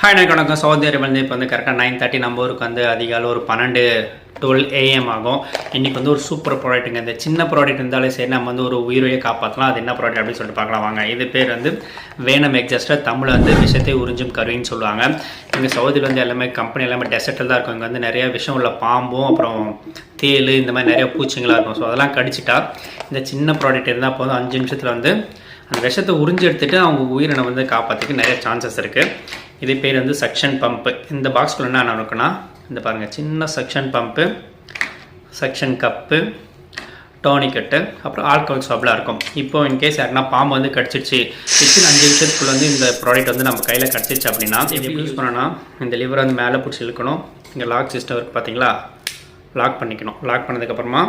Hi எனக்கு வணக்கம். Saudi அரேபியாவிலேருந்து இப்போ வந்து கரெக்டாக 9:30 நம்ம ஊருக்கு வந்து அதிகாலை ஒரு 12 AM ஆகும். இன்றைக்கி வந்து ஒரு சூப்பர் ப்ராடக்ட்டுங்க. இந்த சின்ன ப்ராடக்ட் இருந்தாலே சரி நம்ம வந்து ஒரு உயிரையே காப்பாற்றலாம். அது என்ன ப்ராடக்ட் அப்படின்னு சொல்லிட்டு பார்க்கலாம் வாங்க. இது பேர் வந்து வேனம் எக்ஸாஸ்டர். தமிழ் வந்து விஷத்தை உறிஞ்சும் கருவின்னு சொல்லுவாங்க. இங்கே சவுதியில் வந்து எல்லாமே கம்பெனி எல்லாமே டெசர்ட்டில் தான் இருக்கும். இங்கே வந்து நிறைய விஷம் உள்ள பாம்பும் அப்புறம் தேல் இந்த மாதிரி நிறைய பூச்சிங்களாக இருக்கும். ஸோ அதெல்லாம் கடிச்சிட்டா இந்த சின்ன ப்ராடக்ட் இருந்தால் போதும் 5 நிமிஷத்தில் வந்து அந்த விஷத்தை உறிஞ்சி எடுத்துகிட்டு அவங்க உயிரினை வந்து காப்பாற்றிக்க நிறைய சான்சஸ் இருக்குது. இது பேர் வந்து சக்ஷன் பம்ப்பு. இந்த பாக்ஸ்குள்ள என்ன இருக்குன்னா இந்த பாருங்கள், சின்ன சக்ஷன் பம்ப்பு, சக்ஷன் கப்பு, டோனிக்கட்டு, அப்புறம் ஆல்கஹால் சாப்லாம் இருக்கும். இப்போ இன்கேஸ் யாருன்னா பாம்பு வந்து கடிச்சிடுச்சு, 5 நிமிஷத்துக்குள்ள வந்து இந்த ப்ராடக்ட் வந்து நம்ம கையில் கடிச்சிச்சு அப்படின்னா எப்படி யூஸ் பண்ணோன்னா இந்த லிவரை வந்து மேலே பிடிச்சி இழுக்கணும். இங்கே லாக் சிஸ்டம் இருக்குது பார்த்தீங்களா, லாக் பண்ணிக்கணும். லாக் பண்ணதுக்கப்புறமா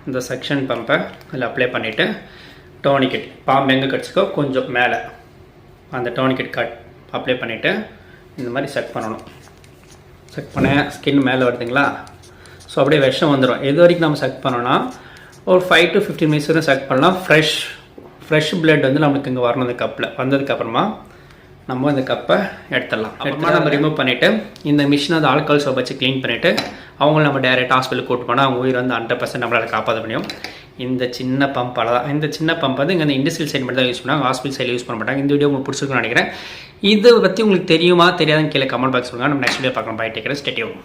இந்த சக்ஷன் பம்பை அதில் அப்ளை பண்ணிவிட்டு டோனிக்கெட் பாம்பு எங்கே கடிச்சிக்கோ கொஞ்சம் மேலே அந்த டோனிக்கெட் அப்ளை பண்ணிவிட்டு இந்த மாதிரி செக் பண்ணணும். செக் பண்ண ஸ்கின் மேலே வருதுங்களா, ஸோ அப்படியே விஷம் வந்துடும். எது வரைக்கும் நம்ம செக் பண்ணோன்னா ஒரு 5 to 15 minutes வரைக்கும் செக் பண்ணலாம். ஃப்ரெஷ் பிளட் வந்து நம்மளுக்கு இங்கே வரணும். இந்த கப்பில் வந்ததுக்கப்புறமா நம்ம இந்த கப்பை எடுத்துடலாம். அப்புறமா நம்ம ரிமூவ் பண்ணிவிட்டு இந்த மிஷினை வந்து ஆல்கஹால் சோப் வச்சு க்ளீன் பண்ணிவிட்டு அவங்கள நம்ம டேரெக்ட் ஹாஸ்பிட்டலுக்கு கூட்டு போனால் அவங்க உயிர் வந்து 100% நம்மளால் காப்பாற்ற முடியும். இந்த சின்ன பம்பால் தான். இந்த சின்ன பம்ப் வந்து இங்கே இந்த இண்டஸ்ட்ரியல் சைடு மட்டும் தான் யூஸ் பண்ணுவாங்க, ஹாஸ்பிட்டல் சைடில் யூஸ் பண்ண மாட்டாங்க. இந்த வீடியோ உங்களுக்கு பிடிச்சிருக்குன்னு நினைக்கிறேன். இதை பற்றி உங்களுக்கு தெரியுமா தெரியாதுன்னு கீழே கமெண்ட் பாக்ஸ் சொல்லுங்கள். நம்ம நெக்ஸ்ட் வீடியோ பார்க்கலாம். Bye, take care, stay tune.